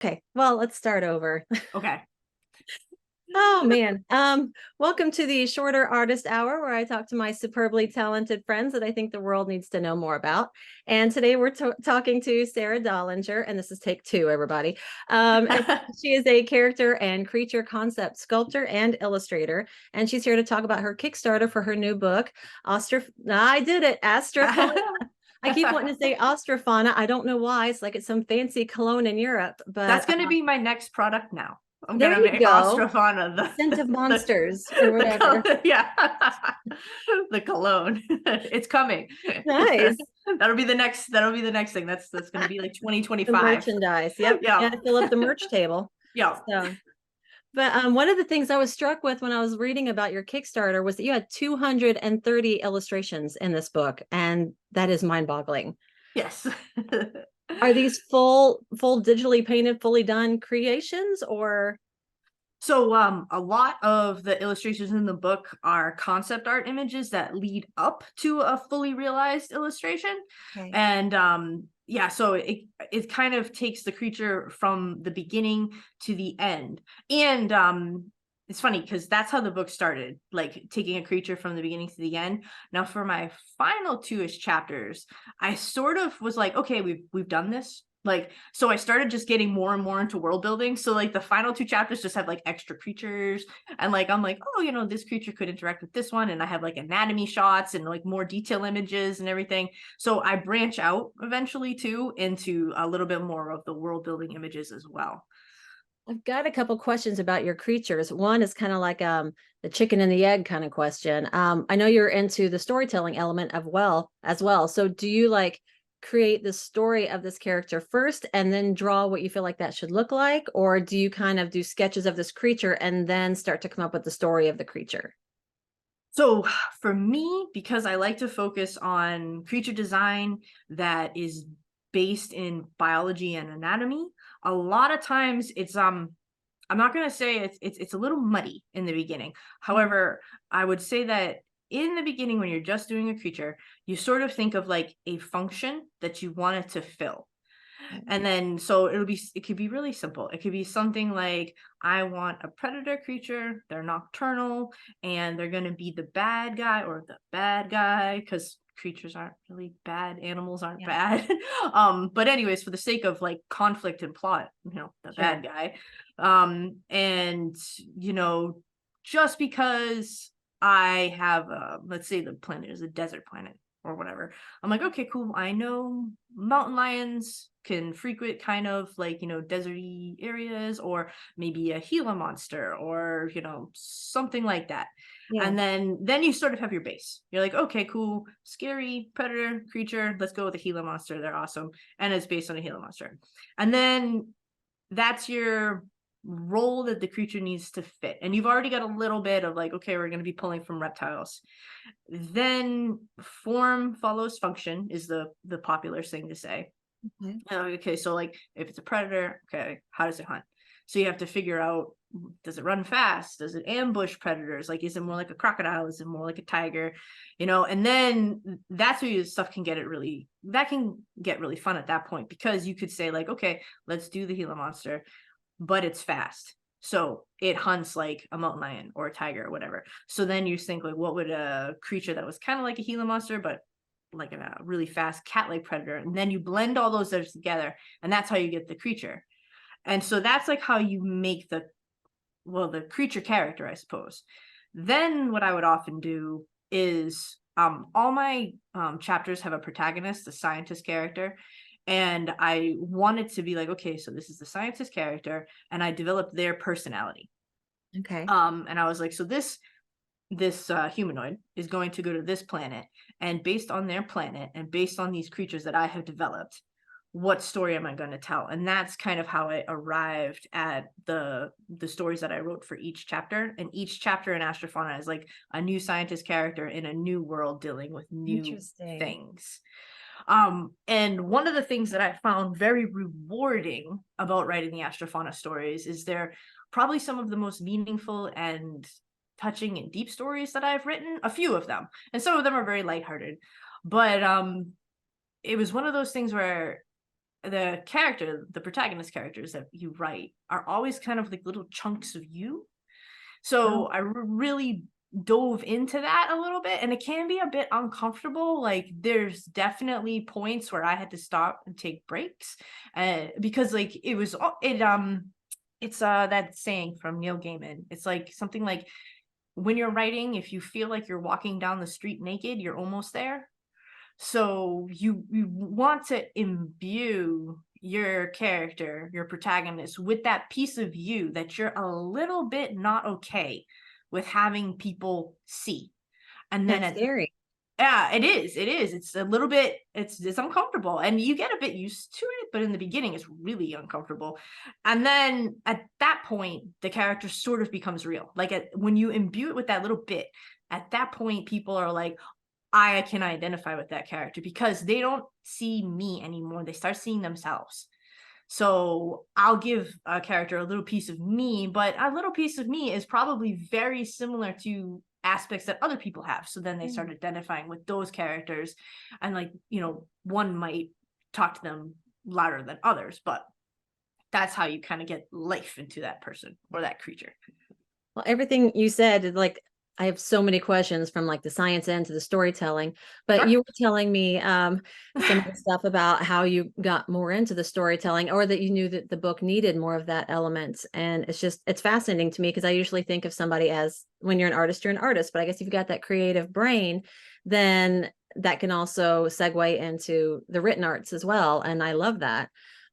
Okay, well, let's start over. Okay. Oh man. Welcome to the shorter artist hour where I talk to my superbly talented friends that I think the world needs to know more about. And today we're talking to Sarah Dahlinger, and this is take two, everybody. And she is a character and creature concept sculptor and illustrator, and she's here to talk about her Kickstarter for her new book, I did it, Astra Fauna. I keep wanting to say Astra Fauna. I don't know why. It's like it's some fancy cologne in Europe, That's but going to be my next product now. I'm there going to you make go. Astra Fauna Scent of the monsters or whatever. yeah. The cologne. It's coming. Nice. That'll be the next thing. That's going to be like The 2025. merchandise. Yep. Yeah. Got to fill up the merch table. Yeah. So, but one of the things I was struck with when I was reading about your Kickstarter was that you had 230 illustrations in this book, and that is mind-boggling. Yes. Are these full digitally painted, fully done creations, or So a lot of the illustrations in the book are concept art images that lead up to a fully realized illustration. okay? And yeah, so it kind of takes the creature from the beginning to the end. And it's funny because that's how the book started, like taking a creature from the beginning to the end. Now for my final two-ish chapters, I sort of was like, okay, we've done this. Like, so I started just getting more and more into world building. So like the final two chapters just have like extra creatures, and like I'm like, oh, this creature could interact with this one, and I have like anatomy shots and like more detail images and everything. So I branch out eventually too into a little bit more of the world building images as well. I've got a couple questions about your creatures. One is kind of like the chicken and the egg kind of question. I know you're into the storytelling element of as well. So do you like create the story of this character first and then draw what you feel like that should look like? Or do you kind of do sketches of this creature and then start to come up with the story of the creature? So for me, because I like to focus on creature design that is based in biology and anatomy, a lot of times it's I'm not going to say it's a little muddy in the beginning. However, I would say that in the beginning when you're just doing a creature, you sort of think of like a function that you want it to fill. And then so it could be really simple. It could be something like, I want a predator creature, they're nocturnal, and they're going to be the bad guy or the bad guy, because creatures aren't really bad, animals aren't Yeah, bad. But anyways, for the sake of like conflict and plot, the sure. bad guy. And just because I have let's say the planet is a desert planet or whatever, I'm like, okay, cool. I know mountain lions can frequent kind of like, deserty areas, or maybe a Gila monster, or, something like that. Yeah. And then you sort of have your base. You're like, okay, cool, scary predator creature. Let's go with a Gila monster. They're awesome. And it's based on a Gila monster. And then that's your role that the creature needs to fit. And you've already got a little bit of like, okay, we're going to be pulling from reptiles. Then form follows function is the popular thing to say. Okay. Okay, so like if it's a predator, okay, how does it hunt? So you have to figure out, does it run fast? Does it ambush predators? Like, is it more like a crocodile? Is it more like a tiger? And then that's where your stuff can get really fun at that point, because you could say like, okay, let's do the Gila monster, but it's fast. So it hunts like a mountain lion or a tiger or whatever. So then you think like, what would a creature that was kind of like a Gila monster, but like a really fast cat-like predator? And then you blend all those together, and that's how you get the creature. And so that's like how you make the creature character, I suppose. Then what I would often do is all my chapters have a protagonist, the scientist character. And I wanted to be like, okay, so this is the scientist character, and I developed their personality. Okay. And I was like, so this humanoid is going to go to this planet, and based on their planet and based on these creatures that I have developed, what story am I going to tell? And that's kind of how I arrived at the stories that I wrote for each chapter. And each chapter in Astra Fauna is like a new scientist character in a new world dealing with new Interesting. things. And one of the things that I found very rewarding about writing the Astra Fauna stories is they're probably some of the most meaningful and touching and deep stories that I've written, a few of them. And some of them are very lighthearted. But it was one of those things where the protagonist characters that you write are always kind of like little chunks of you. So Oh, I really dove into that a little bit, and it can be a bit uncomfortable. Like there's definitely points where I had to stop and take breaks, because like it's that saying from Neil Gaiman. It's like something like, when you're writing, if you feel like you're walking down the street naked, you're almost there. So you want to imbue your character, your protagonist, with that piece of you that you're a little bit not okay with having people see. And then that's scary. yeah, it is. It is. It's a little bit, it's uncomfortable, and you get a bit used to it, but in the beginning it's really uncomfortable. And then at that point, the character sort of becomes real. Like when you imbue it with that little bit, at that point people are like, I can identify with that character, because they don't see me anymore. They start seeing themselves. So I'll give a character a little piece of me, but a little piece of me is probably very similar to aspects that other people have. So then they start identifying with those characters, and like, one might talk to them louder than others, but that's how you kind of get life into that person or that creature. Well, everything you said is like, I have so many questions from like the science end to the storytelling, but Sure. you were telling me some of the stuff about how you got more into the storytelling, or that you knew that the book needed more of that element. And it's fascinating to me, because I usually think of somebody as, when you're an artist, but I guess if you've got that creative brain, then that can also segue into the written arts as well. And I love that.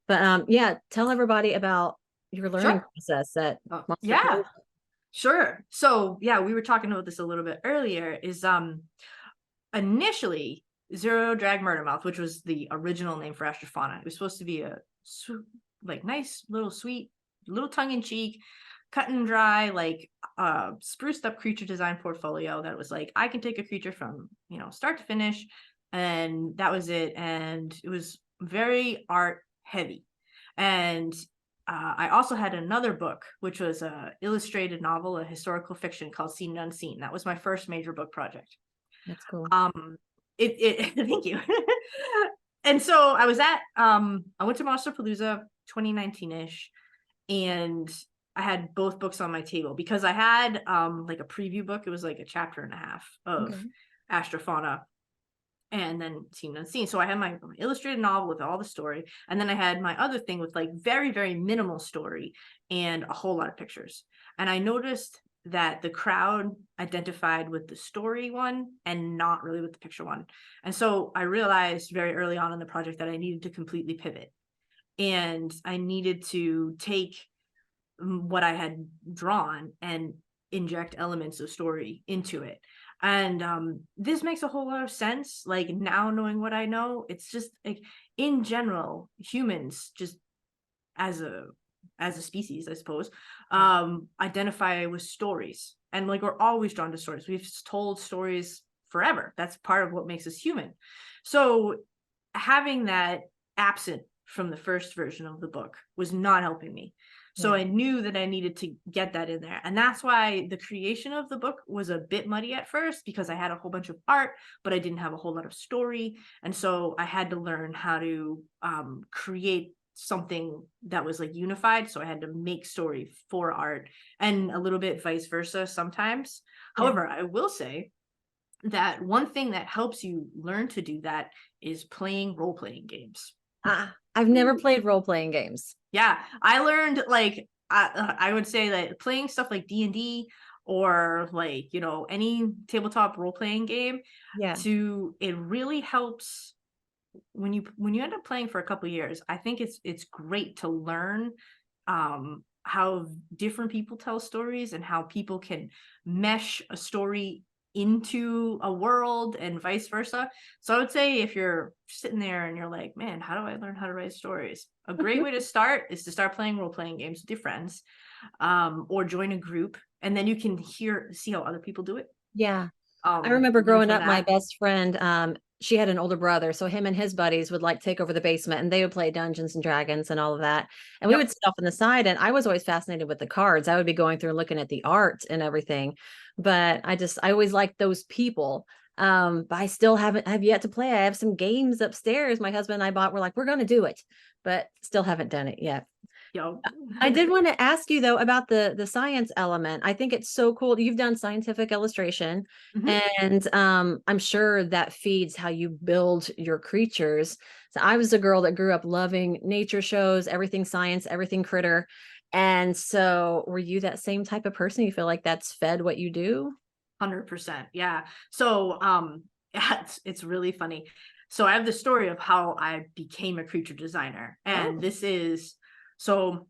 But yeah, tell everybody about your learning Sure. process at Monster Yeah. Creation. Sure. So yeah, we were talking about this a little bit earlier. Is initially Zero Drag Murder Mouth, which was the original name for Astra Fauna. It was supposed to be a like nice little sweet, little tongue in cheek, cut and dry, like spruced up creature design portfolio that was like, I can take a creature from start to finish, and that was it. And it was very art heavy. And I also had another book, which was a illustrated novel, a historical fiction called Seen and Unseen. That was my first major book project. That's cool. It thank you. And so I went to Monsterpalooza 2019-ish, and I had both books on my table, because I had like a preview book. It was like a chapter and a half of Okay. Astra Fauna, and then Seen and Unseen. So I had my illustrated novel with all the story, and then I had my other thing with like very, very minimal story and a whole lot of pictures. And I noticed that the crowd identified with the story one and not really with the picture one. And so I realized very early on in the project that I needed to completely pivot, and I needed to take what I had drawn and inject elements of story into it. And this makes a whole lot of sense. Like now, knowing what I know, it's just like, in general, humans just as a species, I suppose, identify with stories, and like we're always drawn to stories. We've told stories forever. That's part of what makes us human. So having that absent from the first version of the book was not helping me. So Yeah. I knew that I needed to get that in there. And that's why the creation of the book was a bit muddy at first, because I had a whole bunch of art, but I didn't have a whole lot of story. And so I had to learn how to create something that was like unified. So I had to make story for art, and a little bit vice versa sometimes. Yeah. However, I will say that one thing that helps you learn to do that is playing role-playing games. I've never played role-playing games. Yeah, I learned like I would say that playing stuff like D&D, or like any tabletop role-playing game, Yeah. it really helps when you end up playing for a couple years. I think it's great to learn how different people tell stories, and how people can mesh a story into a world, and vice versa. So I would say, if you're sitting there and you're like, man, how do I learn how to write stories? A great way to start is to start playing role-playing games with your friends, or join a group, and then you can see how other people do it. Yeah. I remember Learn growing from up, my that. best friend, she had an older brother. So him and his buddies would like take over the basement, and they would play Dungeons and Dragons and all of that. And we would Yep. sit off on the side. And I was always fascinated with the cards. I would be going through and looking at the art and everything. But I always liked those people. But I still have yet to play. I have some games upstairs my husband and I bought. We're like, we're going to do it, but still haven't done it yet. Yo. I did want to ask you though about the science element. I think it's so cool. You've done scientific illustration, Mhm. and I'm sure that feeds how you build your creatures. So I was a girl that grew up loving nature shows, everything science, everything critter. And so were you that same type of person? You feel like that's fed what you do? 100%. Yeah. So, it's really funny. So I have the story of how I became a creature designer. And Oh, this is, so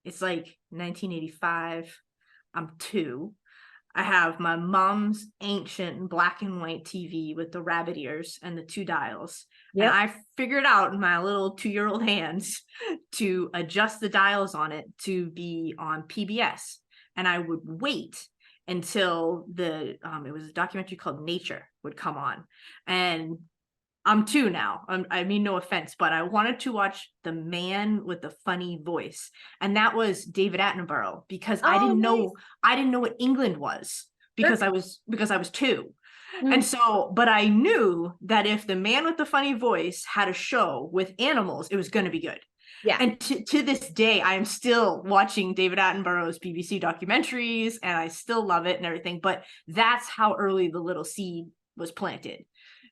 it's like 1985. I'm 2. I have my mom's ancient black and white TV with the rabbit ears and the 2 dials. And yep. I figured out in my little 2-year-old hands to adjust the dials on it to be on PBS. And I would wait until it was a documentary called Nature would come on. And I'm 2 now. I mean, no offense, but I wanted to watch The Man with the Funny Voice, and that was David Attenborough, because Oh, nice. I didn't know what England was Sure. because I was 2. And Mhm. so, but I knew that if The Man with the Funny Voice had a show with animals, it was going to be good. Yeah. And to this day, I am still watching David Attenborough's BBC documentaries, and I still love it and everything. But that's how early the little seed was planted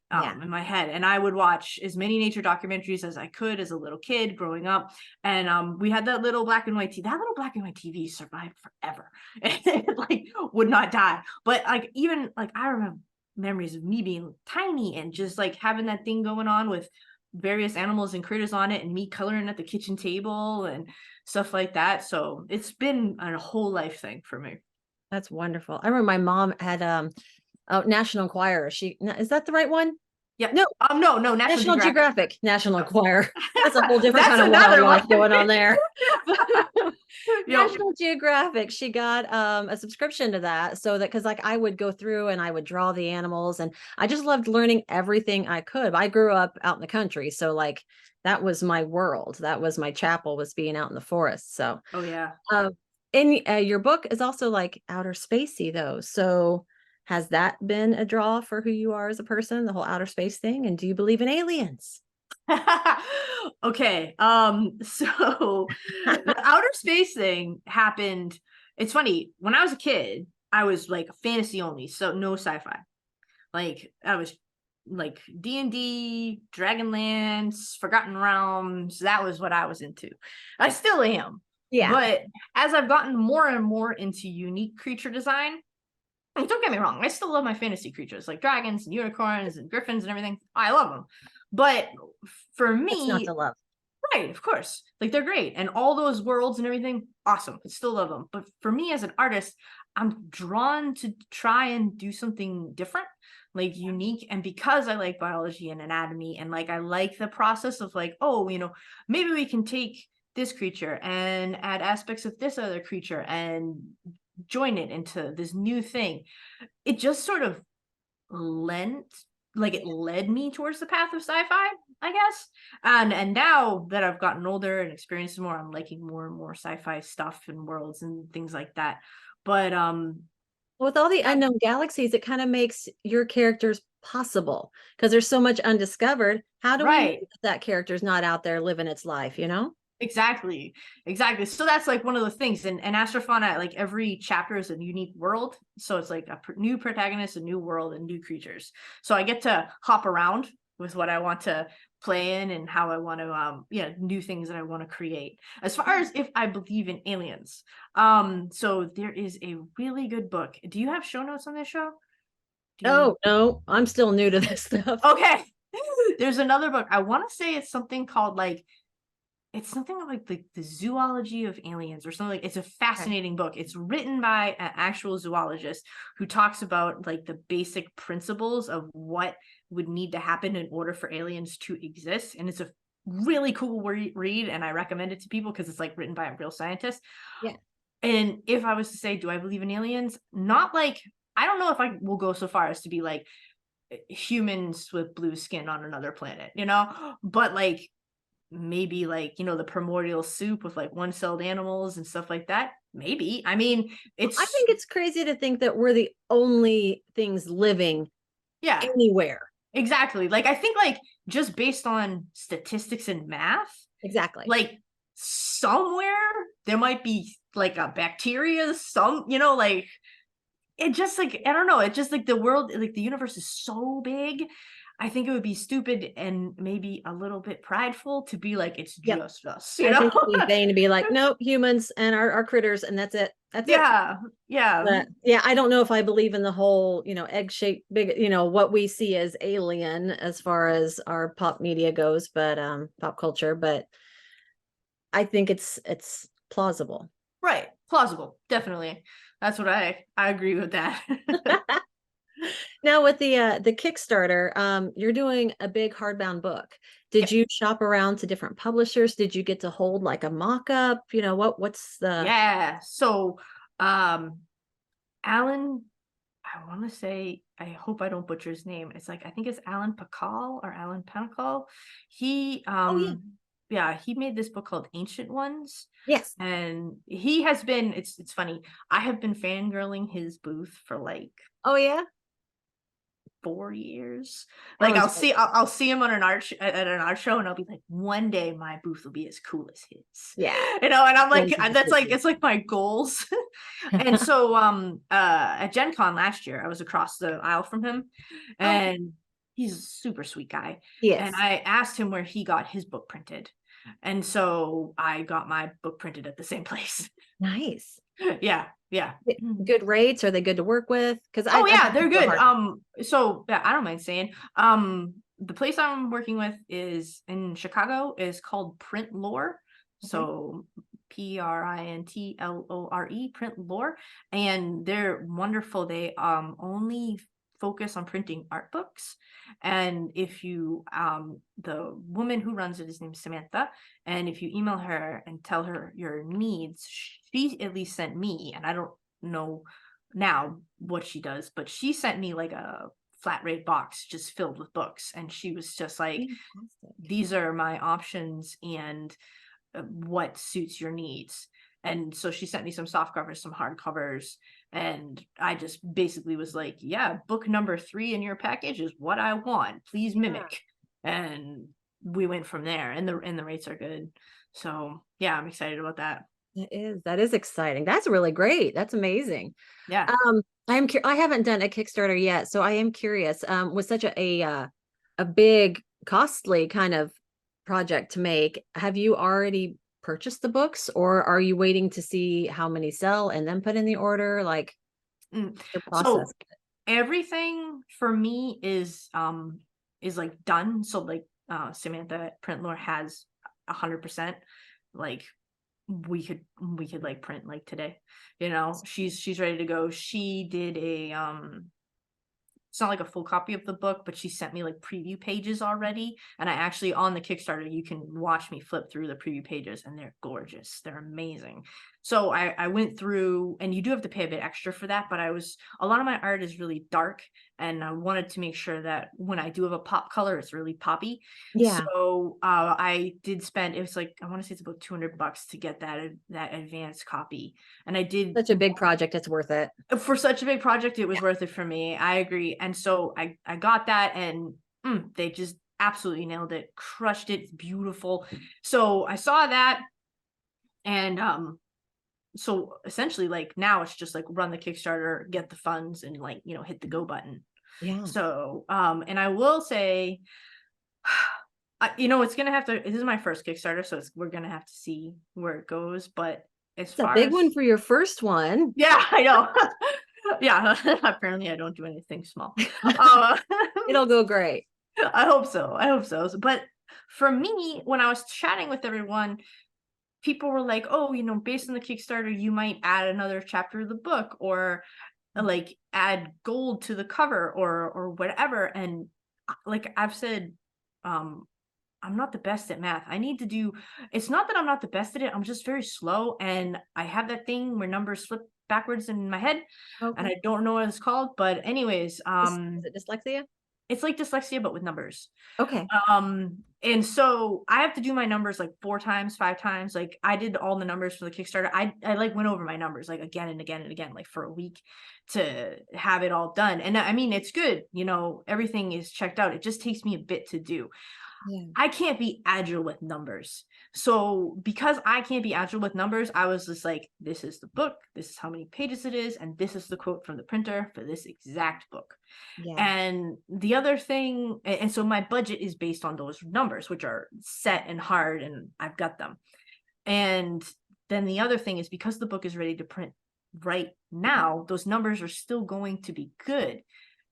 Yeah. in my head. And I would watch as many nature documentaries as I could as a little kid growing up. And we had that little black and white TV. That little black and white TV survived forever. It like would not die. But like even like I remember memories of me being tiny and just like having that thing going on with various animals and critters on it and me coloring at the kitchen table and stuff like that. So it's been a whole life thing for me. That's wonderful. I remember my mom had oh, National Enquirer. Is that the right one? Yeah. No, No, National National Geographic. Geographic. National Yep. Enquirer. That's a whole different That's kind of wild another one. life going on there. Yep. National Geographic, she got a subscription to that, so that because like I would go through and I would draw the animals, and I just loved learning everything I could. I grew up out in the country, so like that was my world. That was my chapel, was being out in the forest. So Oh yeah. uh, and your book is also like outer spacey though. So has that been a draw for who you are as a person, the whole outer space thing? And do you believe in aliens? Okay. So the outer space thing happened. It's funny. When I was a kid, I was like fantasy only, so no sci-fi. Like I was like D&D, Dragonlance, Forgotten Realms. That was what I was into. I still am. Yeah. But as I've gotten more and more into unique creature design, don't get me wrong, I still love my fantasy creatures like dragons and unicorns and griffins and everything. I love them. But for What's not me, to love? right, of course, like they're great. And all those worlds and everything, awesome. I still love them. But for me as an artist, I'm drawn to try and do something different, like unique. And because I like biology and anatomy, and like I like the process of like, oh, maybe we can take this creature and add aspects of this other creature and join it into this new thing. It just sort of lent it led me towards the path of sci-fi, I guess. And now that I've gotten older and experienced more, I'm liking more and more sci-fi stuff and worlds and things like that. But With all the unknown galaxies, it kind of makes your characters possible because there's so much undiscovered. How do we know right. that character's not out there living its life, you know? Exactly. So that's like one of the things. And Astra Fauna, like every chapter is a unique world. So it's like a new protagonist, a new world, and new creatures. So I get to hop around with what I want to play in and how I want to new things that I want to create. As far as if I believe in aliens, so there is a really good book. Do you have show notes on this show? Do you Oh, no, I'm still new to this stuff. Okay. There's another book. I want to say it's something called like it's something like the zoology of aliens or something. Like it's a Okay. fascinating book. It's written by an actual zoologist who talks about like the basic principles of what would need to happen in order for aliens to exist. And it's a really cool read, and I recommend it to people because it's like written by a real scientist. Yeah. And if I was to say, do I believe in aliens? Not like, I don't know if I will go so far as to be like humans with blue skin on another planet, but like maybe like the primordial soup with like one-celled animals and stuff like that. Maybe. I mean, I it's think it's crazy to think that we're the only things living Yeah, anywhere. exactly. Like, I think, like, just based on statistics and math, Exactly. like, somewhere there might be like a bacteria, like, it just, like, I don't know, it just, like, the world, like, the universe is so big. I think it would be stupid and maybe a little bit prideful to be like, it's Yep. just us, I think it'd be vain to be like, nope, humans and our critters, and that's it. That's it. Yeah, yeah. But yeah, I don't know if I believe in the whole, egg-shaped big, what we see as alien as far as our pop media goes, but pop culture, but I think it's plausible. Right. Plausible. Definitely. That's what I agree with that. Now with the Kickstarter, you're doing a big hardbound book. Yeah. Did you shop around to different publishers? Did you get to hold like a mock-up? What's the Yeah. So, Alan, I want to say, I hope I don't butcher his name. It's like, I think it's Alan Pakal or Alan Panakal. He, Oh yeah. yeah, he made this book called Ancient Ones. Yes. And he has been, it's funny. I have been fangirling his booth for like Oh yeah. 4 years. Like, Alan's I'll see him on at an art show, and I'll be like, one day my booth will be as cool as his. yeah. And I'm like, Alan's such a that's cool like, dude. it's like my goals. And so at Gen Con last year, I was across the aisle from him, Oh, and he's a super sweet guy. And yes. I asked him where he got his book printed. And so I got my book printed at the same place. Nice. Yeah, yeah. Good rates? Are they good to work with? Because Oh I've yeah, been they're so good. hard. So yeah, I don't mind saying. The place I'm working with is in Chicago, is called Print Lore. Okay. So PRINTLORE, Print Lore, and they're wonderful. They only focus on printing art books. And if you the woman who runs it is named Samantha, and if you email her and tell her your needs, she at least sent me, and I don't know now what she does, but she sent me like a flat rate box just filled with books, and she was just like, Fantastic. these are my options, and what suits your needs. And so she sent me some soft covers, some hard covers, and I just basically was like, yeah, book number 3 in your package is what I want, please Yeah, mimic. And we went from there, and the rates are good. So yeah, I'm excited about that. that is exciting. That's really great. That's amazing. Yeah. I haven't done a Kickstarter yet, so I am curious. With such a big, costly kind of project to make, have you already purchased the books, or are you waiting to see how many sell and then put in the order? Like Mm. your process? So everything for me is like done. So like Samantha at Printlore has 100%. Like, we could like print like today. She's ready to go. She did a it's not like a full copy of the book, but she sent me like preview pages already. And I actually, on the Kickstarter, you can watch me flip through the preview pages, and they're gorgeous. They're amazing. So I went through, and you do have to pay a bit extra for that, but a lot of my art is really dark, and I wanted to make sure that when I do have a pop color, it's really poppy. Yeah, So I did spend, it was like, I want to say it's about $200 to get that advanced copy. And I did, such a big project. It's worth it. for such a big project, it was worth it for me. I agree. And so I got that, and they just absolutely nailed it, crushed it. It's beautiful. So I saw that, and so essentially, like, now it's just like run the Kickstarter, get the funds, and like, hit the go button. Yeah, So and I will say, it's gonna have to, this is my first Kickstarter, so we're gonna have to see where it goes. But as it's a far big as, one for your first one. yeah, I know. Yeah, apparently I don't do anything small. Uh, It'll go great. I hope so. I hope so. But for me, when I was chatting with everyone, people were like, oh, based on the Kickstarter, you might add another chapter of the book, or like add gold to the cover, or whatever. And like I've said, I'm not the best at math. It's not that I'm not the best at it. I'm just very slow. And I have that thing where numbers flip backwards in my head, and Okay. I don't know what it's called. But anyways, Is it dyslexia? It's like dyslexia, but with numbers. Okay. And so I have to do my numbers like 4 times, 5 times. Like I did all the numbers for the Kickstarter. I like went over my numbers like again and again and again, like for a week to have it all done. And I mean, it's good, everything is checked out. It just takes me a bit to do. Yeah. I can't be agile with numbers. So because I can't be agile with numbers, I was just like, this is the book, this is how many pages it is, and this is the quote from the printer for this exact book. Yeah. And the other thing, and so my budget is based on those numbers, which are set and hard, and I've got them. And then the other thing is because the book is ready to print right now, those numbers are still going to be good.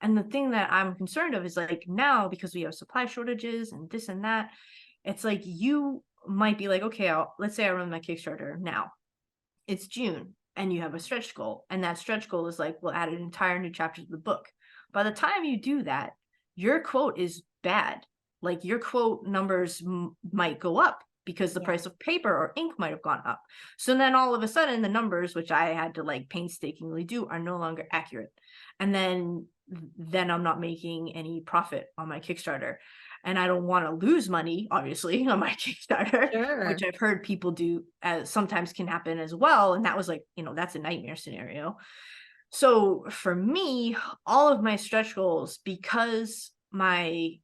And the thing that I'm concerned of is like now, because we have supply shortages and this and that, it's like you might be like, okay, let's say I run my Kickstarter now. It's June and you have a stretch goal. And that stretch goal is like, we'll add an entire new chapter to the book. By the time you do that, your quote is bad. Like your quote numbers might go up because the price of paper or ink might have gone up. So then all of a sudden the numbers, which I had to like painstakingly do, are no longer accurate. And then I'm not making any profit on my Kickstarter. And I don't want to lose money, obviously, on my Kickstarter, Sure. which I've heard people do as sometimes can happen as well. And that was like, that's a nightmare scenario. So for me, all of my stretch goals, because my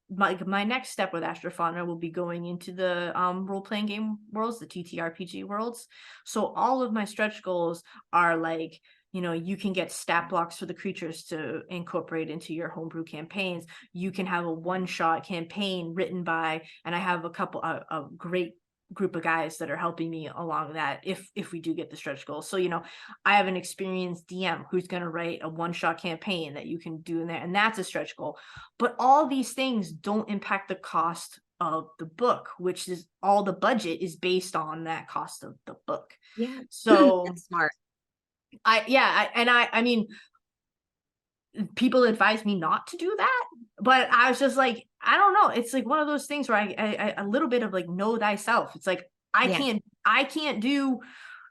next step with Astra Fauna will be going into the role-playing game worlds, the TTRPG worlds. So all of my stretch goals are like, you can get stat blocks for the creatures to incorporate into your homebrew campaigns. You can have a one-shot campaign written by, and I have a great group of guys that are helping me along that if we do get the stretch goals. So, I have an experienced DM who's going to write a one-shot campaign that you can do in there, and that's a stretch goal. But all these things don't impact the cost of the book, which is all the budget is based on that cost of the book. Yeah. So That's smart. I mean, people advise me not to do that, but I was just like, I don't know. It's like one of those things where I a little bit of like know thyself. It's like I can't do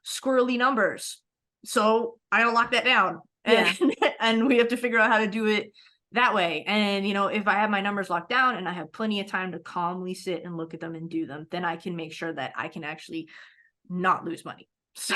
squirrely numbers, so I don't lock that down. And and we have to figure out how to do it that way. And if I have my numbers locked down and I have plenty of time to calmly sit and look at them and do them, then I can make sure that I can actually not lose money. So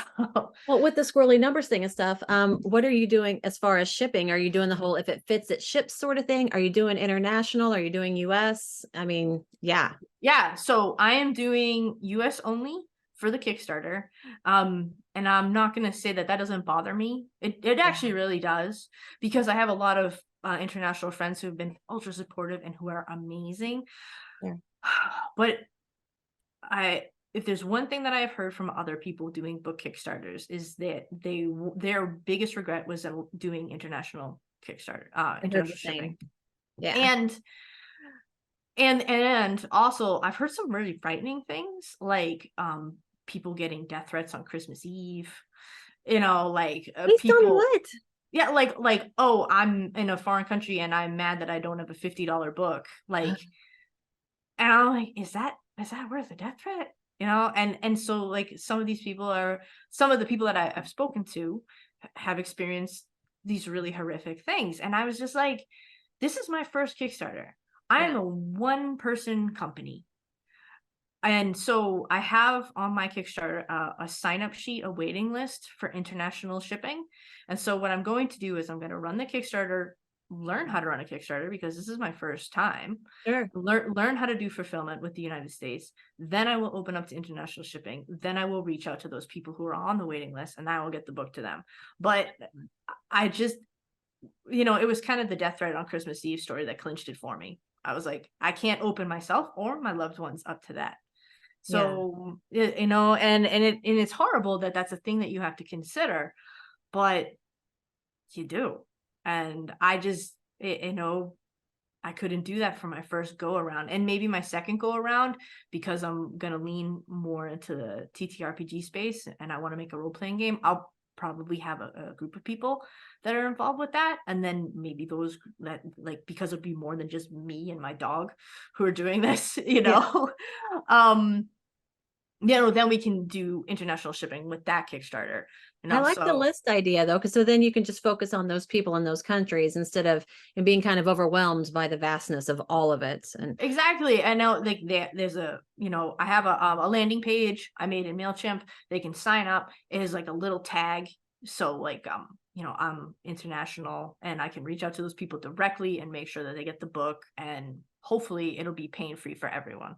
Well, with the squirrely numbers thing and stuff, what are you doing as far as shipping? Are you doing the whole if it fits, it ships sort of thing? Are you doing international? Are you doing US? I mean, yeah. Yeah, so I am doing US only for the Kickstarter. And I'm not going to say that doesn't bother me. It actually really does, because I have a lot of international friends who have been ultra supportive and who are amazing. Yeah. But if there's one thing that I've heard from other people doing book Kickstarters is that their biggest regret was doing international Kickstarter, international shipping. Yeah. And also I've heard some really frightening things, like people getting death threats on Christmas Eve, like Based people on what? yeah, like, oh, I'm in a foreign country and I'm mad that I don't have a $50 book, like, and I'm like, is that worth a death threat? And so like some of the people that I've spoken to have experienced these really horrific things. And I was just like, this is my first Kickstarter. I am a one-person company. And so I have on my Kickstarter a sign-up sheet, a waiting list for international shipping. And so what I'm going to do is I'm going to run the Kickstarter, learn how to run a Kickstarter, because this is my first time. Sure. Learn how to do fulfillment with the United States. Then I will open up to international shipping. Then I will reach out to those people who are on the waiting list, and I will get the book to them. But I just, it was kind of the death threat on Christmas Eve story that clinched it for me. I was like, I can't open myself or my loved ones up to that. So, and it's horrible that that's a thing that you have to consider, but you do. And I just, I couldn't do that for my first go around, and maybe my second go around, because I'm going to lean more into the TTRPG space and I want to make a role-playing game. I'll probably have a group of people that are involved with that. And then maybe those that, like, because it'd be more than just me and my dog who are doing this, then we can do international shipping with that Kickstarter. I like the So list idea though, because so then you can just focus on those people in those countries instead of being kind of overwhelmed by the vastness of all of it. And exactly. I know, like, there's a, I have a landing page I made in MailChimp. They can sign up. It is like a little tag. So like, I'm international and I can reach out to those people directly and make sure that they get the book, and hopefully it'll be pain free for everyone.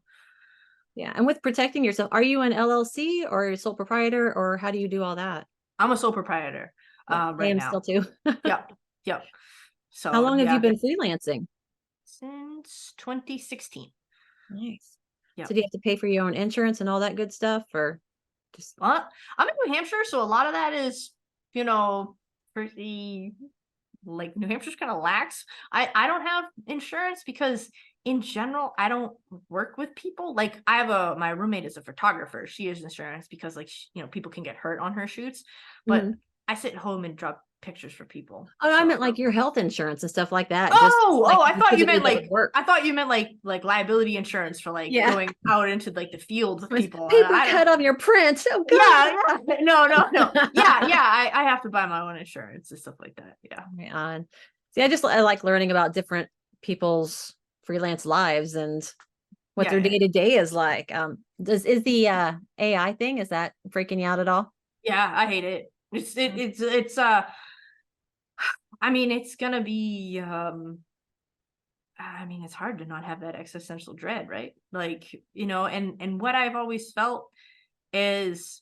yeah, and with protecting yourself, are you an LLC or a sole proprietor, or how do you do all that? I'm a sole proprietor Yeah, I right am now. still too. Yep. Yep. How So long have you yeah, been freelancing? since 2016. Nice. Yep. So do you have to pay for your own insurance and all that good stuff, or just I'm in New Hampshire, so a lot of that is, you know, pretty, like, New Hampshire's kind of lax. I don't have insurance because in general I don't work with people. Like, I have my roommate is a photographer. She has insurance because, like, people can get hurt on her shoots, but Mhm. I sit at home and draw pictures for people. Oh, no, I meant So like your health insurance and stuff like that. Just oh, like I thought you physically meant doesn't like work. liability insurance for like Yeah. going out into like the fields with With people. paper I don't. cut on your print. Oh Yeah, God. yeah. No, no, no. Yeah, yeah. I have to buy my own insurance and stuff like that. Yeah. Right on. See, I like learning about different people's freelance lives and what Yeah, their yeah. day to day is like. Is the AI thing, is that freaking you out at all? Yeah, I hate it. It's I mean, it's gonna be I mean, it's hard to not have that existential dread, right? Like, and what I've always felt is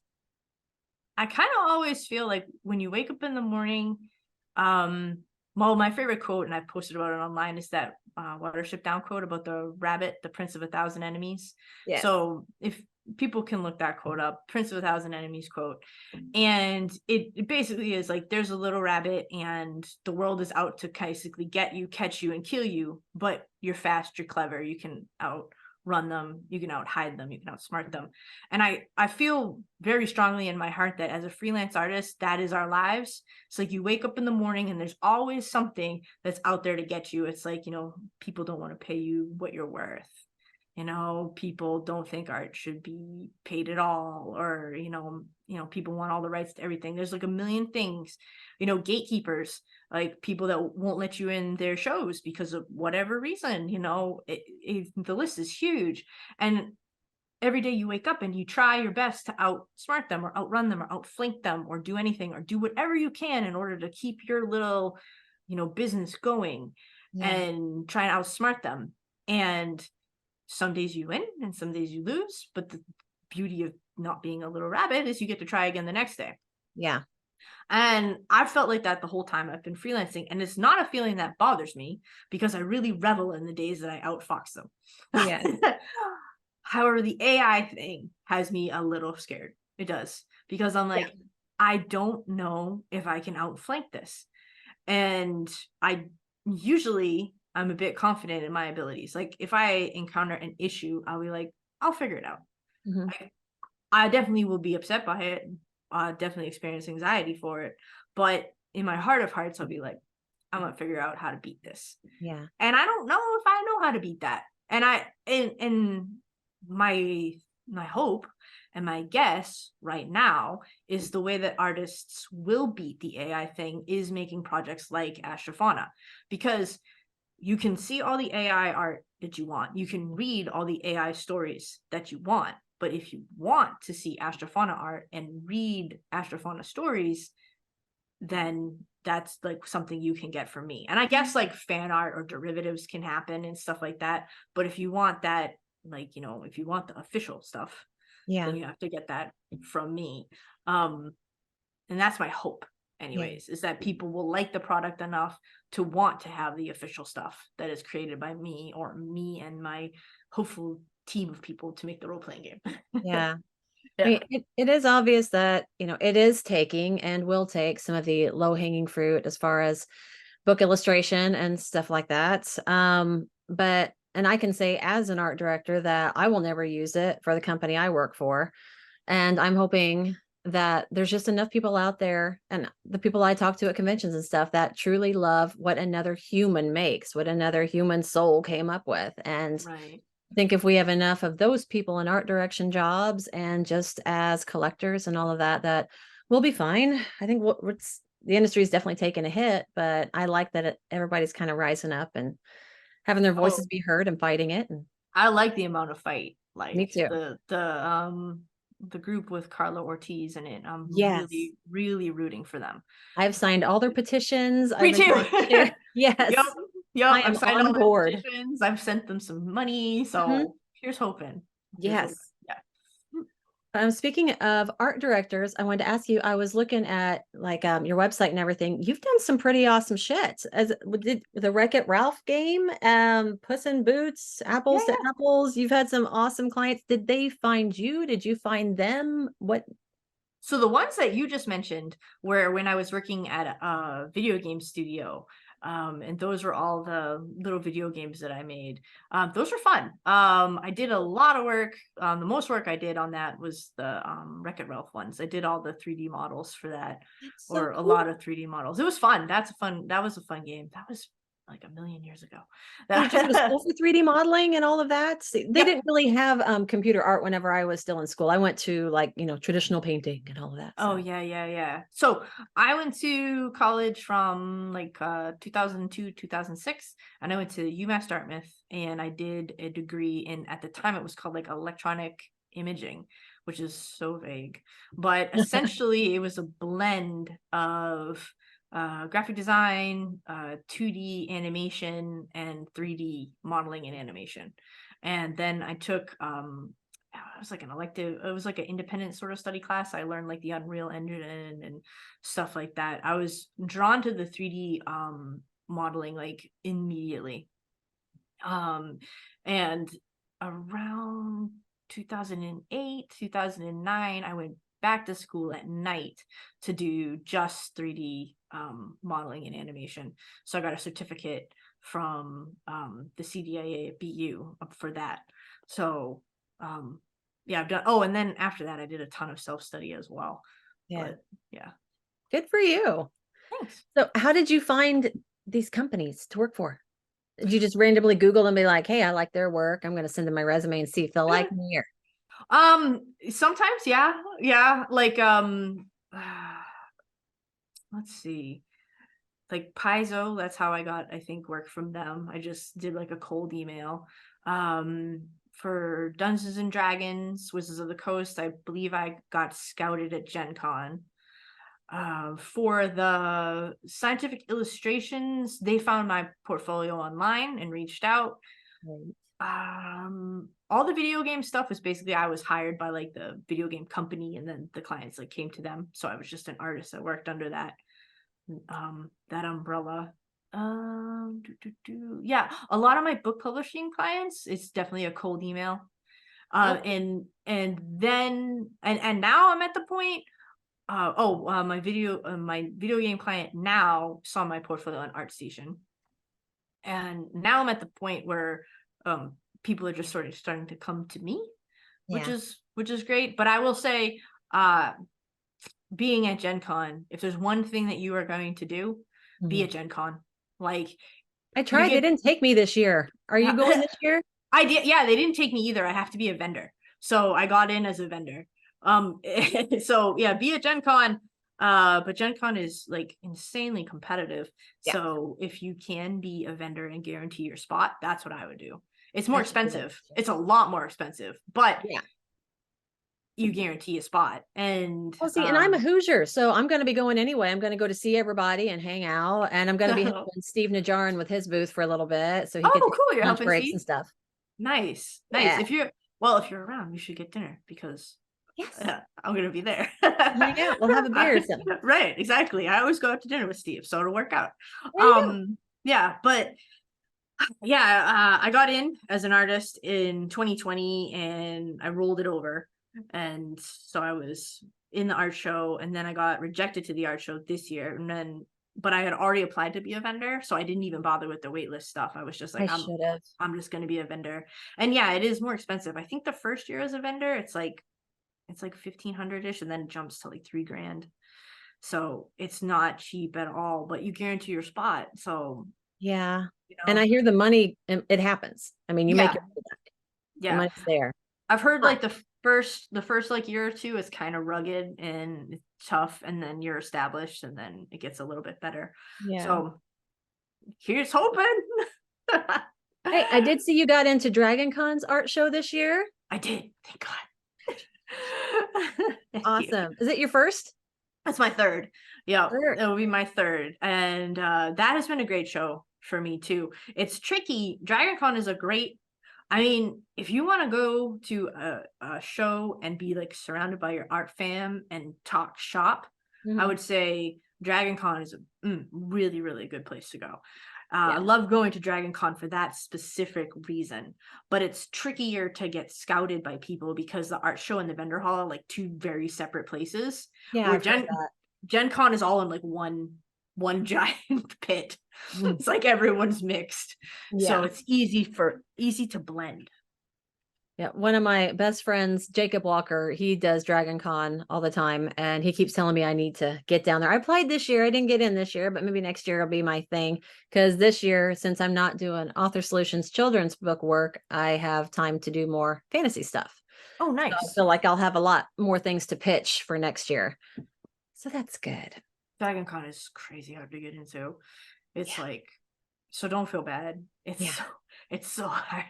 I kind of always feel like when you wake up in the morning, um, well, my favorite quote, and I've posted about it online, is that Watership Down quote about the rabbit, the prince of a thousand enemies. Yes. So if people can look that quote up, Prince of a Thousand Enemies quote, and it basically is like, there's a little rabbit and the world is out to basically get you, catch you, and kill you, but you're fast, you're clever, you can outrun them, you can out hide them, you can outsmart them. And I feel very strongly in my heart that as a freelance artist, that is our lives. It's like you wake up in the morning and there's always something that's out there to get you. It's like, people don't want to pay you what you're worth. People don't think art should be paid at all, or people want all the rights to everything. There's like a million things, gatekeepers, like people that won't let you in their shows because of whatever reason. The list is huge, and every day you wake up and you try your best to outsmart them or outrun them or outflank them or do anything or do whatever you can in order to keep your little business going. Yeah. And try and outsmart them. And some days you win and some days you lose, but the beauty of not being a little rabbit is you get to try again the next day. Yeah. And I've felt like that the whole time I've been freelancing, and it's not a feeling that bothers me because I really revel in the days that I outfox them. Yeah. However, the AI thing has me a little scared. It does, because I'm like, I don't know if I can outflank this. And I'm a bit confident in my abilities. Like, if I encounter an issue, I'll be like, I'll figure it out. Mhm. I definitely will be upset by it. Definitely experience anxiety for it. But in my heart of hearts, I'll be like, I'm gonna figure out how to beat this. Yeah. And I don't know if I know how to beat that. And my hope and my guess right now is the way that artists will beat the AI thing is making projects like Astra Fauna, because you can see all the AI art that you want. You can read all the AI stories that you want. But if you want to see Astra Fauna art and read Astra Fauna stories, then that's like something you can get from me. And I guess like fan art or derivatives can happen and stuff like that. But if you want that, like, if you want the official stuff, then you have to get that from me. And that's my hope anyways, is that people will like the product enough to want to have the official stuff that is created by me, or me and my hopeful team of people to make the role-playing game. Yeah. Yeah. I mean, it is obvious that, it is taking and will take some of the low hanging fruit as far as book illustration and stuff like that. And I can say as an art director that I will never use it for the company I work for. And I'm hoping that there's just enough people out there, and the people I talk to at conventions and stuff, that truly love what another human makes, what another human soul came up with. And Right. I think if we have enough of those people in art direction jobs and just as collectors and all of that, that we'll be fine. I think what's the industry is definitely taking a hit, but I like that everybody's kind of rising up and having their Oh, voices be heard and fighting it. And I like the amount of fight, me like too. the group with Carla Ortiz in it. I'm Yes. really, really rooting for them. I've signed all their petitions. I've Me been too. trying to share. Yep, Yes. yep. I I've am signed all on their board. petitions. I've sent them some money. Mhm. So here's hoping. Here's hoping. Yes. Yeah. Speaking of art directors, I wanted to ask you, I was looking at like your website and everything. You've done some pretty awesome shit. As did the Wreck-It Ralph game, Puss in Boots, Yeah, Apples to yeah. Apples. You've had some awesome clients. Did they find you? Did you find them? What? So the ones that you just mentioned were when I was working at a video game studio. And those were all the little video games that I made. Those were fun. I did a lot of work. The most work I did on that was the Wreck-It Ralph ones. I did all the 3D models for that, That's so or a cool. lot of 3D models. It was fun. That was a fun game. That was like a million years ago. So did you go to school for 3D modeling and all of that? See, they Yep. didn't really have computer art whenever I was still in school. I went to like, traditional painting and all of that. Oh So yeah, yeah, yeah. So I went to college from like 2002, 2006, and I went to UMass Dartmouth and I did a degree in, at the time it was called like electronic imaging, which is so vague. But essentially it was a blend of graphic design, 2D animation, and 3D modeling and animation. And then I took it was like an elective, it was like an independent sort of study class. I learned like the Unreal Engine and stuff like that. I was drawn to the 3D modeling like immediately. Um and around 2008, 2009, I went back to school at night to do just 3D modeling and animation. So I got a certificate from the CDIA at BU for that. So um yeah, I've done, oh, and then after that I did a ton of self-study as well. yeah, But yeah. good for you. Thanks. So how did you find these companies to work for? Did you just randomly Google and be like, hey, I like their work. I'm going to send them my resume and see if they'll like me or Sometimes, yeah, yeah, like let's see, like Paizo, that's how I got, I think, work from them. I just did like a cold email. For Dungeons and Dragons, Wizards of the Coast, I believe I got scouted at Gen Con. For the scientific illustrations, they found my portfolio online and reached out. right. All the video game stuff was basically I was hired by like the video game company and then the clients like came to them. So I was just an artist that worked under that umbrella. Yeah, a lot of my book publishing clients, it's definitely a cold email. Oh, And then and now I'm at the point. My video game client now saw my portfolio on ArtStation, and now I'm at the point where people are just sort of starting to come to me, yeah. which is great. But I will say, uh, being at Gen Con, if there's one thing that you are going to do, be Mhm. at Gen Con. Like I you tried. They get, didn't take me this year. Are you going this year? I did, yeah, they didn't take me either. I have to be a vendor, so I got in as a vendor. So yeah, be at Gen Con. But Gen Con is like insanely competitive. Yeah, So if you can be a vendor and guarantee your spot, that's what I would do. It's more that's a good expensive. idea. It's a lot more expensive, but Yeah. you guarantee a spot. And Well, see, and I'm a Hoosier, so I'm going to be going anyway. I'm going to go to see everybody and hang out, and I'm going to be oh, helping Steve Najarin with his booth for a little bit, so he could take cool, you're lunch helping breaks Steve. and stuff. Nice, nice. Yeah. If you're around, you should get dinner because Yes. I'm gonna be there. Hang out. We'll have a beer or something. Right, exactly. I always go out to dinner with Steve, so it'll work out. There you go. Yeah, but yeah, I got in as an artist in 2020 and I rolled it over. And so I was in the art show and then I got rejected to the art show this year. And then, but I had already applied to be a vendor. So I didn't even bother with the waitlist stuff. I was just I like, should have. I'm just going to be a vendor. And yeah, it is more expensive. I think the first year as a vendor, it's like 1,500 ish and then it jumps to like $3,000. So it's not cheap at all, but you guarantee your spot. So, Yeah. you And know, I hear the money, it happens. I mean, you make yeah, your money back. The Yeah. money's there. I've heard Huh. like the first like year or two is kind of rugged and it's tough, and then you're established and then it gets a little bit better. Yeah. So here's hoping. Hey, I did see you got into Dragon Con's art show this year. I did. Thank God. Thank you. Awesome. Is it your first? That's my third. Yeah, Third. it'll be my third. And that has been a great show for me too. It's tricky. DragonCon is a great, I mean, if you want to go to a show and be like surrounded by your art fam and talk shop, I Mhm. would say DragonCon is a really, really good place to go. I Yeah. love going to DragonCon for that specific reason, but it's trickier to get scouted by people because the art show and the vendor hall are like two very separate places. Yeah, Where I've heard that. Gen Con is all in like one giant pit. Mm. It's like everyone's mixed, so Yeah. it's easy to blend. Yeah, one of my best friends, Jacob Walker, he does Dragon Con all the time, and he keeps telling me I need to get down there. I applied this year. I didn't get in this year, but maybe next year will be my thing. Because this year, since I'm not doing Author Solutions children's book work, I have time to do more fantasy stuff. Oh, So I nice. feel like I'll have a lot more things to pitch for next year. So that's good. Dragon Con is crazy hard to get into. It's Yeah. like, so don't feel bad. Yeah. It's so hard.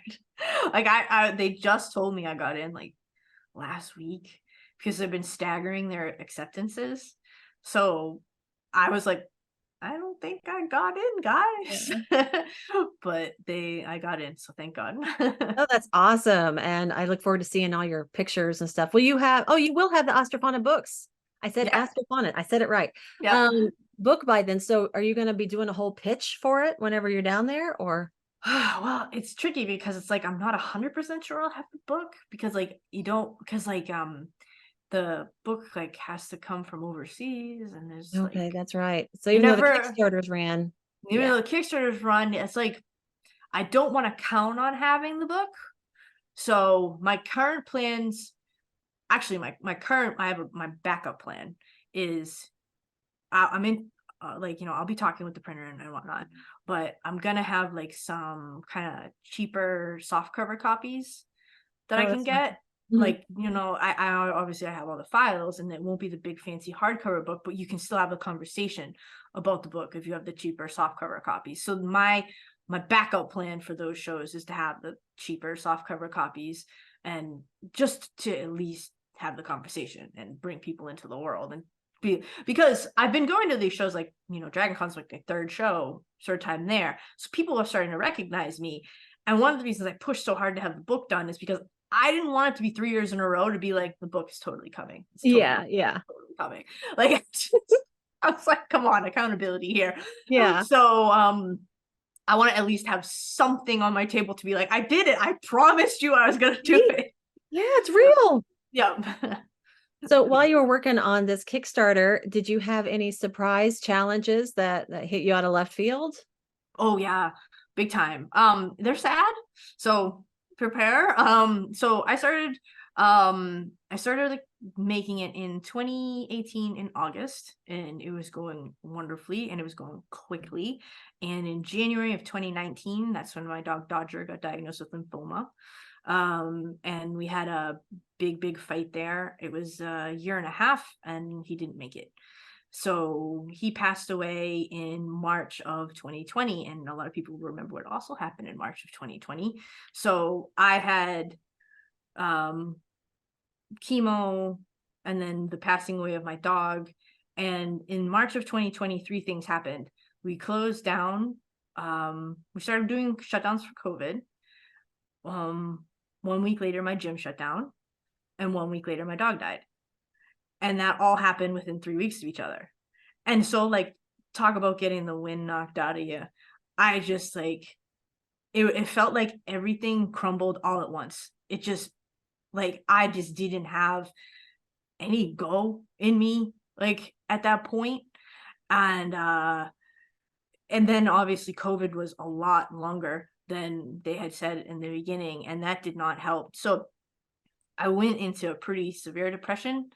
Like they just told me I got in like last week because they've been staggering their acceptances. So I was like, I don't think I got in, guys. But I got in, so thank God. Oh, that's awesome. And I look forward to seeing all your pictures and stuff. Will you have, oh, you will have the Astra Fauna books. I said Yeah, Astra Fauna. I said it right. yeah. Um, book by then. So are you going to be doing a whole pitch for it whenever you're down there or? Well, it's tricky because it's like I'm not 100% sure I'll have the book because like you don't because like the book like has to come from overseas and there's Okay, like that's right. So you even though the never Kickstarters ran, even yeah. though the Kickstarter's run, it's like I don't want to count on having the book. So my current plans, actually, my backup plan is I'm in like I'll be talking with the printer and whatnot, but I'm gonna have like some kind of cheaper softcover copies that I Oh, can that's awesome. get. Mhm. Like I obviously I have all the files, and it won't be the big fancy hardcover book, but you can still have a conversation about the book if you have the cheaper softcover copies. So my backup plan for those shows is to have the cheaper softcover copies, and just to at least have the conversation and bring people into the world and because I've been going to these shows like Dragon Con's like my third time there, so people are starting to recognize me. And one of the reasons I pushed so hard to have the book done is because I didn't want it to be 3 years in a row to be like the book is totally coming. It's Yeah, yeah, totally coming. Like I was like, come on, accountability here. yeah. So I want to at least have something on my table to be like, I did it. I promised you I was gonna do Neat. it. Yeah, it's real. Yeah. So while you were working on this Kickstarter, did you have any surprise challenges that hit you out of left field? Oh yeah, big time. They're sad. So prepare. So I started like making it in 2018 in August, and it was going wonderfully and it was going quickly. And in January of 2019, that's when my dog Dodger got diagnosed with lymphoma. And we had a big fight there. It was a year and a half and he didn't make it. So he passed away in March of 2020, and a lot of people remember what also happened in March of 2020. So I had chemo and then the passing away of my dog. And in March of 2023, things happened. We closed down. We started doing shutdowns for COVID. 1 week later, my gym shut down, and 1 week later, my dog died. And that all happened within 3 weeks of each other. And so, like, talk about getting the wind knocked out of you. I just like it felt like everything crumbled all at once. It just like I just didn't have any go in me like at that point. And then obviously COVID was a lot longer than they had said in the beginning, and that did not help. So I went into a pretty severe depression,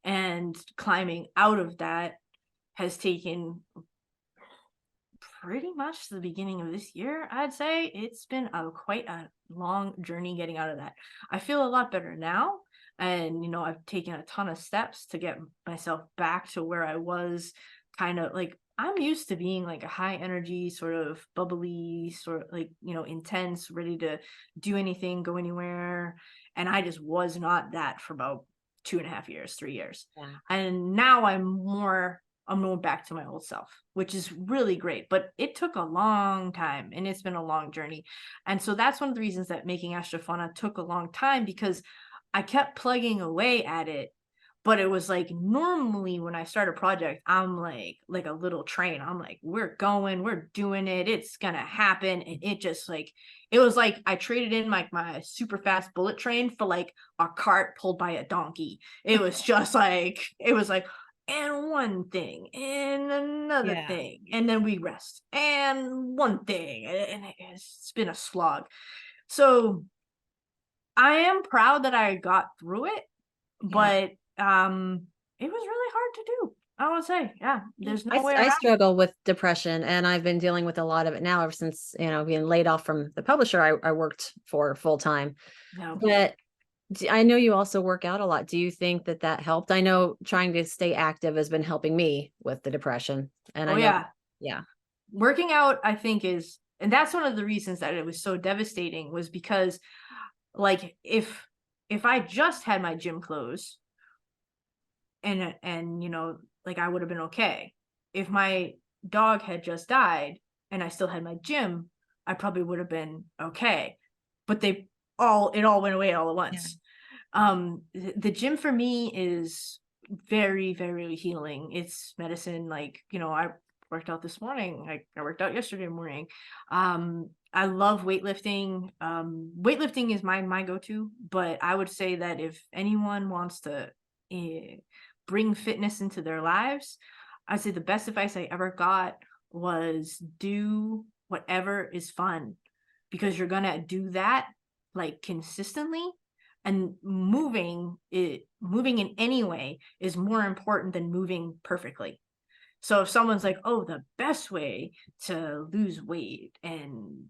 and climbing out of that has taken pretty much the beginning of this year, I'd say. It's been quite a long journey getting out of that. I feel a lot better now. And, I've taken a ton of steps to get myself back to where I was, kind of like, I'm used to being like a high energy, sort of bubbly, sort of like, intense, ready to do anything, go anywhere. And I just was not that for about 2.5 years, 3 years. Yeah. And now I'm going back to my old self, which is really great. But it took a long time, and it's been a long journey. And so that's one of the reasons that making Astra Fauna took a long time, because I kept plugging away at it. But it was like, normally when I start a project, I'm like a little train. I'm like, we're going, we're doing it. It's going to happen. And it just like, it was like I traded in my super fast bullet train for like a cart pulled by a donkey. It was just like, it was like, and one thing and another Yeah. thing. And then we rest and one thing. And it's been a slog. So I am proud that I got through it, Yeah. but it was really hard to do. I want to say, yeah, there's no way I around it. struggle with depression, and I've been dealing with a lot of it now ever since, being laid off from the publisher I worked for full time. No. But I know you also work out a lot. Do you think that that helped? I know trying to stay active has been helping me with the depression. And Oh I know, yeah. yeah, Working out, I think, and that's one of the reasons that it was so devastating, was because like if I just had my gym clothes and like I would have been okay. If my dog had just died and I still had my gym, I probably would have been okay. But it all went away all at yeah, once. The gym for me is very, very healing. It's medicine. Like, I worked out this morning. I worked out yesterday morning. I love weightlifting. Weightlifting is my go-to, but I would say that if anyone wants to bring fitness into their lives, I'd say the best advice I ever got was do whatever is fun, because you're gonna do that like consistently, and moving in any way is more important than moving perfectly. So if someone's like, oh, the best way to lose weight and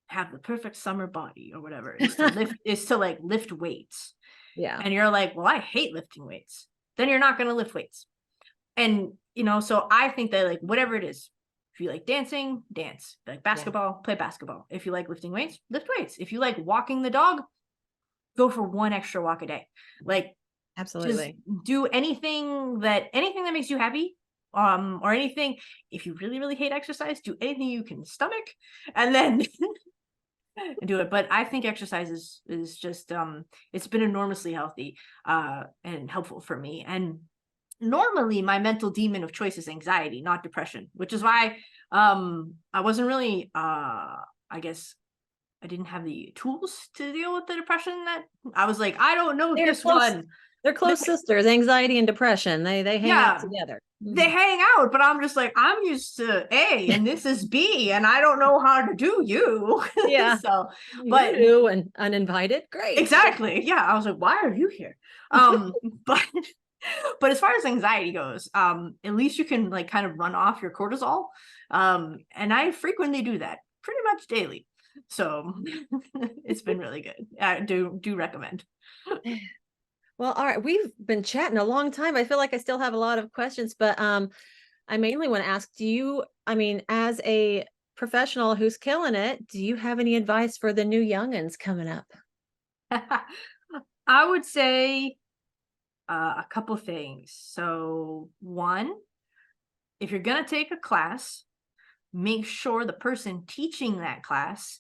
have the perfect summer body or whatever is to lift weights, yeah, and you're like, well, I hate lifting weights, then you're not going to lift weights. And so I think that like whatever it is, if you like dancing, dance. If you like yeah, basketball, play basketball. If you like lifting weights, lift weights. If you like walking the dog, go for one extra walk a day. Like, just absolutely. do anything that makes you happy. Or anything, if you really, really hate exercise, do anything you can stomach, and then do it. But I think exercise is just it's been enormously healthy and helpful for me. And normally my mental demon of choice is anxiety, not depression, which is why I wasn't really I guess I didn't have the tools to deal with the depression. That I was like, I don't know They're this close. one. They're close sisters, anxiety and depression. They hang out Yeah, together. they Mhm. hang out, but I'm just like, I'm used to A and this is B, and I don't know how to do you. Yeah. So, You're but new and uninvited. Great. exactly, yeah, I was like, why are you here? But as far as anxiety goes, at least you can like kind of run off your cortisol. And I frequently do that pretty much daily. So it's been really good. I do recommend. Well, all right. We've been chatting a long time. I feel like I still have a lot of questions, but I mainly want to ask, as a professional who's killing it, do you have any advice for the new youngins coming up? I would say a couple things. So one, if you're gonna take a class, make sure the person teaching that class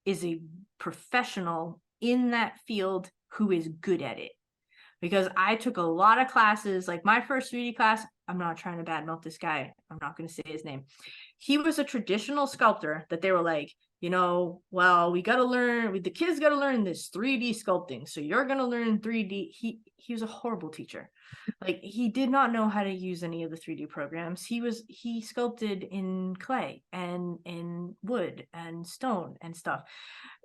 is a professional in that field who is good at it. Because I took a lot of classes, like my first 3D class, I'm not trying to badmouth this guy, I'm not going to say his name. He was a traditional sculptor that they were like, well, we got to learn, the kids got to learn this 3D sculpting. So you're going to learn 3D. He was a horrible teacher. Like, he did not know how to use any of the 3D programs. He sculpted in clay and in wood and stone and stuff.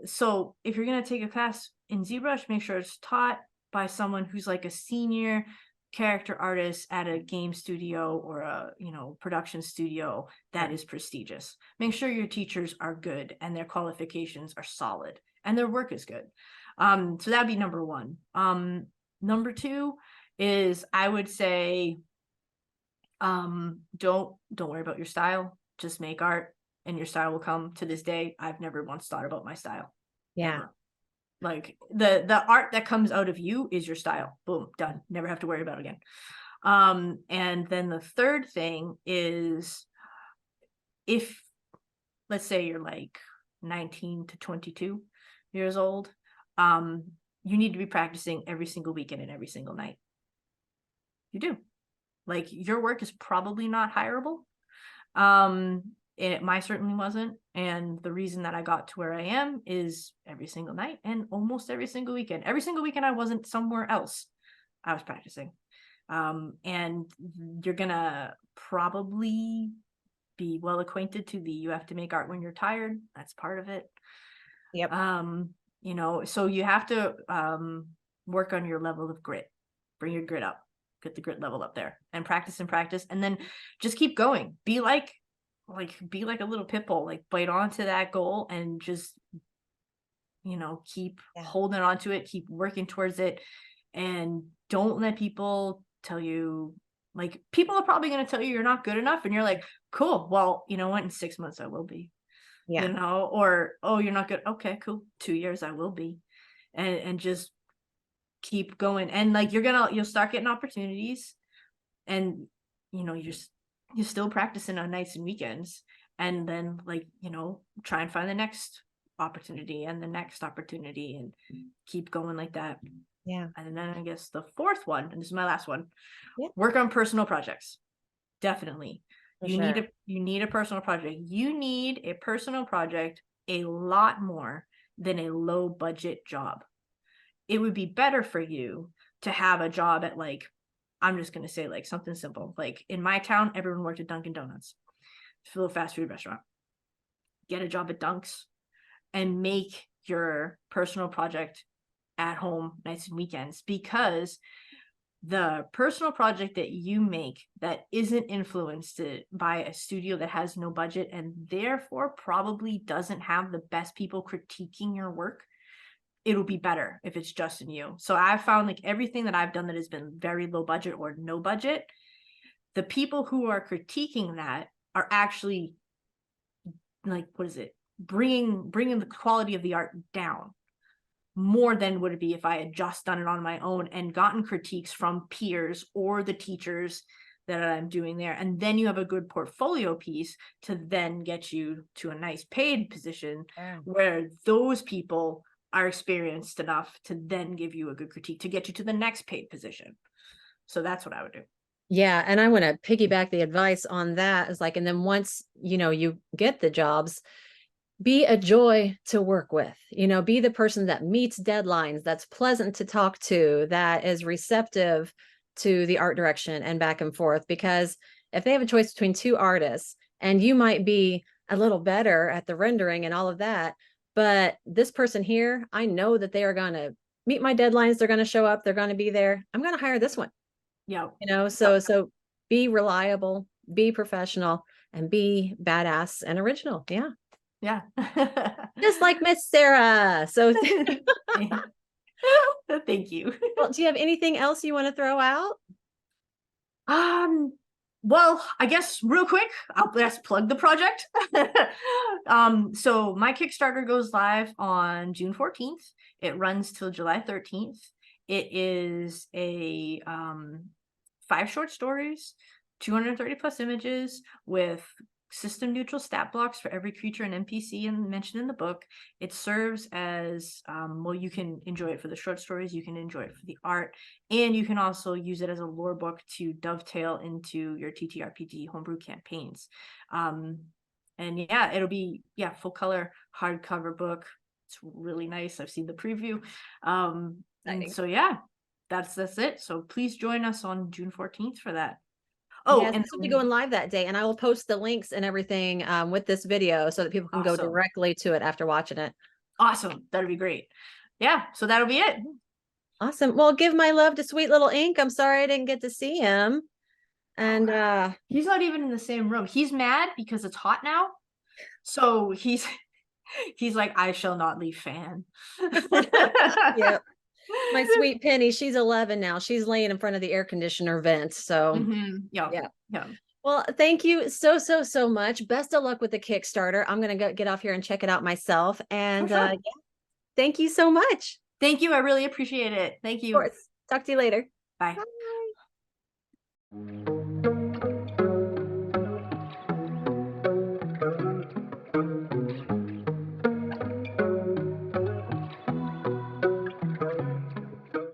So if you're going to take a class in ZBrush, make sure it's taught by someone who's like a senior character artist at a game studio or a, production studio that Yeah. is prestigious. Make sure your teachers are good and their qualifications are solid and their work is good. So that'd be number one. Number two is, I would say, don't worry about your style. Just make art and your style will come. To this day, I've never once thought about my style. Yeah. Ever. Like the art that comes out of you is your style. Boom, done. Never have to worry about it again. And then the third thing is, if, let's say you're like 19 to 22 years old, you need to be practicing every single weekend and every single night. You do. Like, your work is probably not hireable. My certainly wasn't. And the reason that I got to where I am is every single night and almost every single weekend. Every single weekend I wasn't somewhere else, I was practicing. And you're gonna probably be well acquainted to you have to make art when you're tired. That's part of it. Yep. So you have to work on your level of grit. Bring your grit up. Get the grit level up there and practice, and then just keep going. Be like a little pit bull, like bite onto that goal and just, keep holding on to it, keep working towards it, and don't let people tell you, like, people are probably going to tell you you're not good enough, and you're like, cool, well, you know what, in 6 months I will be. Or, oh, you're not good, okay, cool, 2 years I will be. And just keep going, and like, you'll start getting opportunities, and you're still practicing on nights and weekends, and then, like, try and find the next opportunity and the next opportunity and keep going like that. Yeah. And then I guess the fourth one, and this is my last one, Yep. work on personal projects. Definitely. For You sure. need a personal project. You need a personal project a lot more than a low budget job. It would be better for you to have a job at, like, I'm just going to say, like, something simple. Like, in my town, everyone worked at Dunkin' Donuts. It's a little fast food restaurant. Get a job at Dunks and make your personal project at home nights and weekends, because the personal project that you make that isn't influenced by a studio that has no budget and therefore probably doesn't have the best people critiquing your work, it'll be better if it's just in you. So I've found, like, everything that I've done that has been very low budget or no budget, the people who are critiquing that are actually, like, what is it, bringing the quality of the art down more than would it be if I had just done it on my own and gotten critiques from peers or the teachers that I'm doing there. And then you have a good portfolio piece to then get you to a nice paid position where those people are experienced enough to then give you a good critique to get you to the next paid position. So that's what I would do. Yeah. And I want to piggyback the advice on that, is like, and then once, you get the jobs, be a joy to work with, be the person that meets deadlines, that's pleasant to talk to, that is receptive to the art direction and back and forth. Because if they have a choice between two artists and you might be a little better at the rendering and all of that, but this person here, I know that they are going to meet my deadlines, they're going to show up, they're going to be there, I'm going to hire this one. Yeah. So be reliable, be professional, and be badass and original. Yeah. Yeah. Just like Miss Sarah. So thank you. well, do you have anything else you want to throw out? Well, I guess real quick, I'll just plug the project. So my Kickstarter goes live on June 14th. It runs till July 13th. It is a 5 short stories, 230 plus images with system neutral stat blocks for every creature and NPC mentioned in the book. It serves as, well, you can enjoy it for the short stories, you can enjoy it for the art, and you can also use it as a lore book to dovetail into your TTRPG homebrew campaigns. And yeah, it'll be, full color hardcover book. It's really nice. I've seen the preview. And so yeah, that's it. So please join us on June 14th for that. Oh, yes, and this will be going live that day, and I will post the links and everything with this video so that people can go directly to it after watching it. Awesome. That'll be great. Yeah, so that'll be it. Awesome. Well, give my love to Sweet Little Ink. I'm sorry I didn't get to see him. And He's not even in the same room. He's mad because it's hot now. So he's like, I shall not leave fan. yeah. My sweet Penny, she's 11 now. She's laying in front of the air conditioner vent. So Yeah. yeah. Yeah. Well, thank you so much. Best of luck with the Kickstarter. I'm gonna go get off here and check it out myself. And For sure. yeah, thank you so much. Thank you. I really appreciate it. Thank Of you. course. Talk to you later. Bye. Bye.